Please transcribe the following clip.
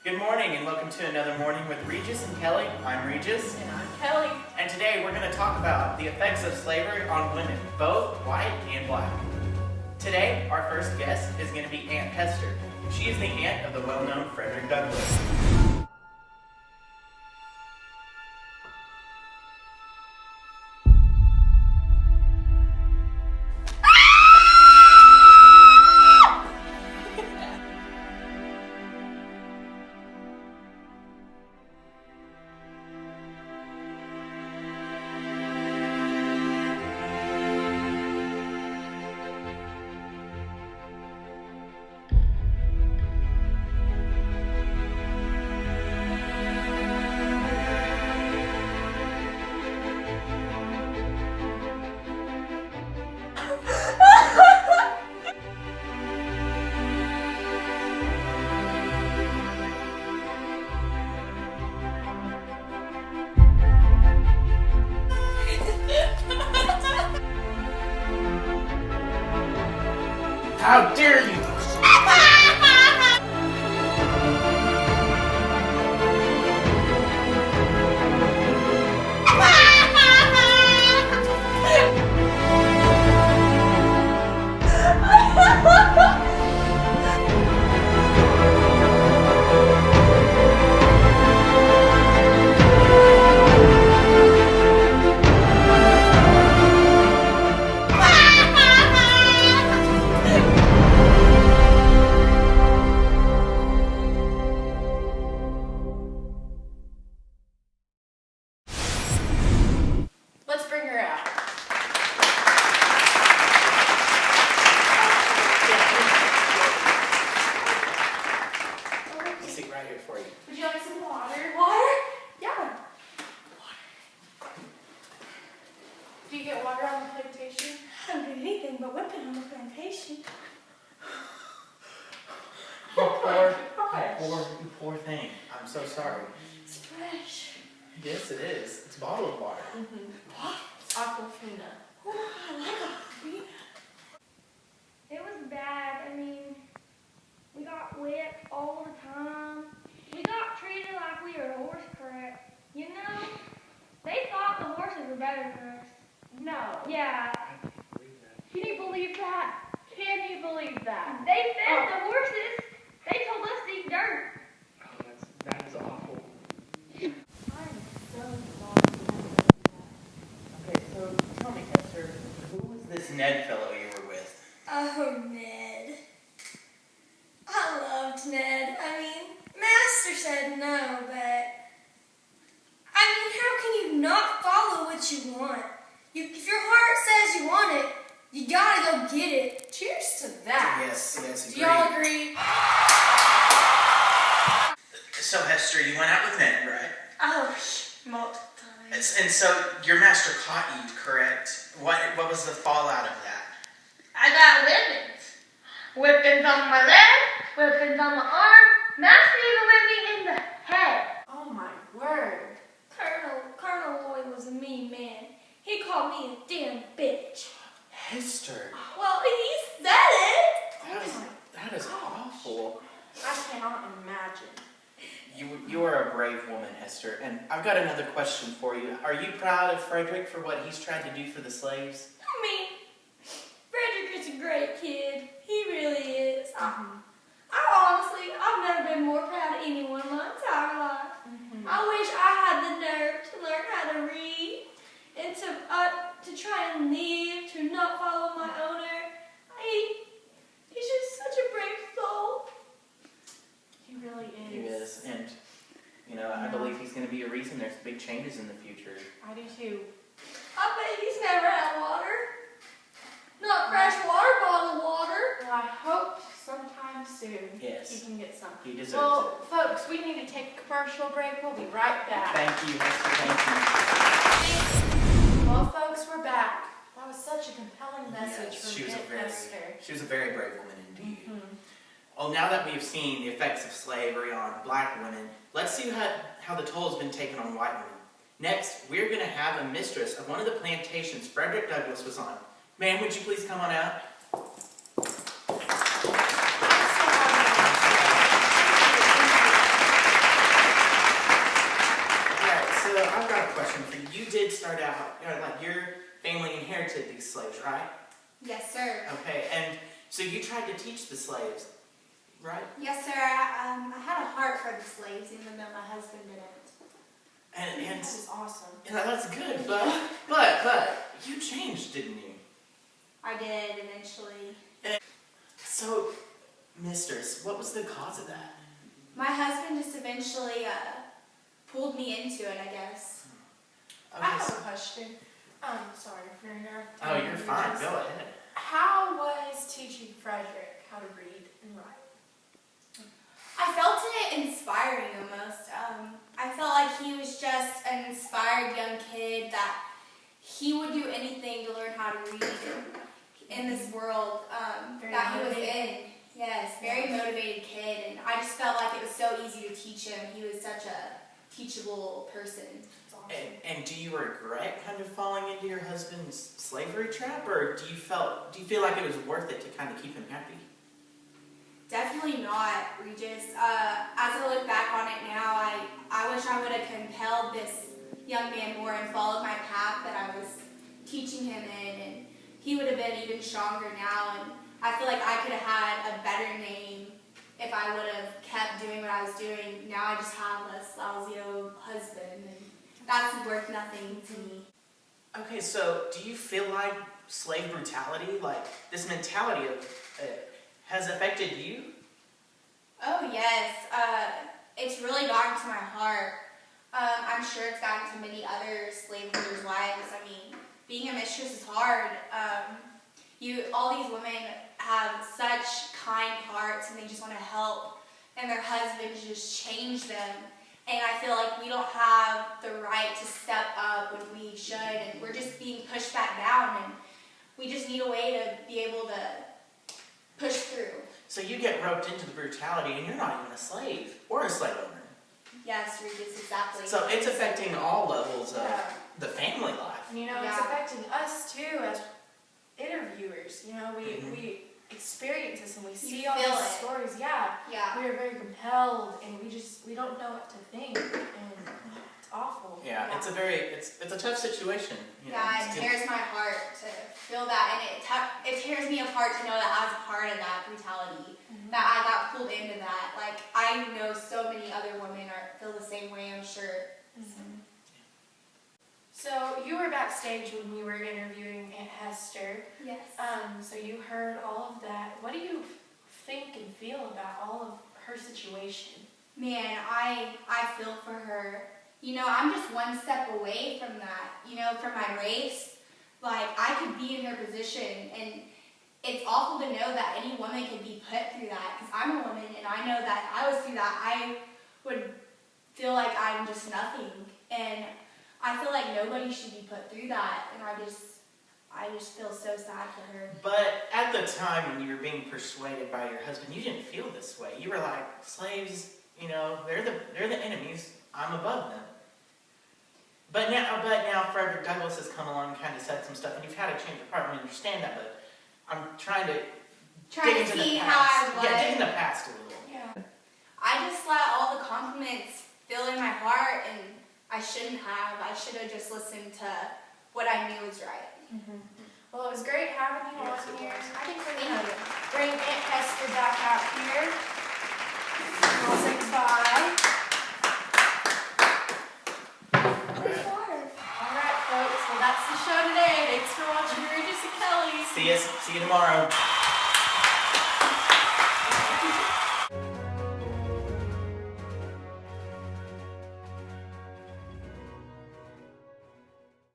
Good morning and welcome to another morning with Regis and Kelly. I'm Regis. And I'm Kelly. And today we're going to talk about the effects of slavery on women, both white and black. Today, our first guest is going to be Aunt Hester. She is the aunt of the well-known Frederick Douglass. How dare you! Let's bring her out. I'll sit right here for you. Would you like some water? Water? Yeah. Do you get water on the plantation? I don't do anything but whipping on the plantation. You poor thing. I'm so sorry. It's fresh. Yes, it is. It's bottled water. It's Aquafina. Oh, I like Aquafina. It was bad. I mean, we got whipped all the time. We got treated like we were horse crap. You know? They thought the horses were better than us. No. Yeah. Can you believe that? Can you believe that? They fed the horses. They told us to eat dirt. Oh, that is awful. I'm so sorry. Okay, so tell me, Hester, who was this Ned fellow you were with? Oh, Ned. I loved Ned. I mean, Master said no, but I mean, how can you not follow what you want? If your heart says you want it, you gotta go get it. Cheers to that. Yes, Do y'all agree? So, Hester, you went out with Ned, right? Oh, multiple times. And so your master caught you, correct? What was the fallout of that? I got whippings. Whippings on my leg, whippings on my arm. Master even whipped me in the head. Oh my word. Colonel Lloyd was a mean man. He called me a damn bitch. Hester, Well, he said it. that is awful. I cannot imagine. You are a brave woman, Hester, and I've got another question for you. Are you proud of Frederick for what he's tried to do for the slaves? I mean, Frederick is a great kid. He really is. I've never been more proud of anyone in my entire life. I wish I had the nerve to learn how to read and to try and live, to not follow my owner. He's just such a brave soul. He really is. He is, and I believe he's going to be a reason there's big changes in the future. I do too. I bet he's never had water. Not fresh water, bottled water. Well, I hope sometime soon Yes. he can get some. He deserves Well, folks, we need to take a commercial break. We'll be right it. back. Thank you, Hester, thank you. Well, folks, we're back. That was such a compelling message Yes, from Hester. she was a very brave woman indeed. Well, now that we've seen the effects of slavery on black women, let's see how the toll has been taken on white women. Next, we're going to have a mistress of one of the plantations Frederick Douglass was on. Ma'am, would you please come on out? question for you. You did start out, like your family inherited these slaves, right? Yes, sir. Okay, and so you tried to teach the slaves, right? Yes, sir. I had a heart for the slaves, even though my husband didn't. And That is awesome. yeah, that's good, but you changed, didn't you? I did eventually. So, mistress, what was the cause of that? My husband just eventually pulled me into it, I guess. I Okay, have so- a question. Sorry for interrupting. oh, you're fine. Go ahead. How was teaching Frederick how to read and write? I felt it inspiring almost. I felt like he was just an inspired young kid that he would do anything to learn how to read in this world Very that he was motivated. in. Yes, very motivated kid, and I just felt like it was so easy to teach him. He was such a teachable person. It's awesome. And do you regret kind of falling into your husband's slavery trap, or do you feel like it was worth it to kind of keep him happy? Definitely not, Regis. As I look back on it now, I wish I would have compelled this young man more and followed my path that I was teaching him in, and he would have been even stronger now. And I feel like I could have had a better name if I would have kept doing what I was doing. Now I just have a lousy old husband, and that's worth nothing to me. Okay, so do you feel like slave brutality, like this mentality of has affected you? Oh yes, it's really gotten to my heart. I'm sure it's gotten to many other slaveholders' wives. I mean, being a mistress is hard. All these women have such kind hearts, and they just want to help, and their husbands just change them. And I feel like we don't have the right to step up when we should, and we're just being pushed back down, and we just need a way to be able to push through. So you get roped into the brutality, and you're not even a slave or a slave owner. Yes, Regis, exactly. So it's affecting all levels of Yeah. the family life. And, it's Yeah. affecting us too as interviewers. We experience this and we see all feel these it. stories. Yeah, Yeah. we are very compelled, and we don't know what to think, and it's awful. Yeah, it's a tough situation. Yeah, it tears my heart to feel that, and it tears me apart to know that I was a part of that brutality, that I got pulled into that. Like, I know so many other women feel the same way, I'm sure. So you were backstage when we were interviewing Aunt Hester. Yes. So you heard all of that. What do you think and feel about all of her situation? Man, I feel for her. I'm just one step away from that, from my race. Like, I could be in her position, and it's awful to know that any woman could be put through that, because I'm a woman, and I know that if I was through that, I would feel like I'm just nothing, and I feel like nobody should be put through that, and I just feel so sad for her. But at the time when you were being persuaded by your husband, you didn't feel this way. You were like, slaves, they're the enemies. I'm above them. But now Frederick Douglass has come along and kind of said some stuff, and you've had to change your part. I understand that, but I'm trying to dig into see the how past. I was. Yeah, dig in the past a little. Yeah. I just let all the compliments fill in my heart, and I shouldn't have. I should have just listened to what I knew was right. Well, it was great having you Yes, on it here. was. I think we're going to bring Aunt Hester back out here. We'll say goodbye. All right, folks. Well, that's the show today. Thanks for watching Regis and Kelly. See you tomorrow.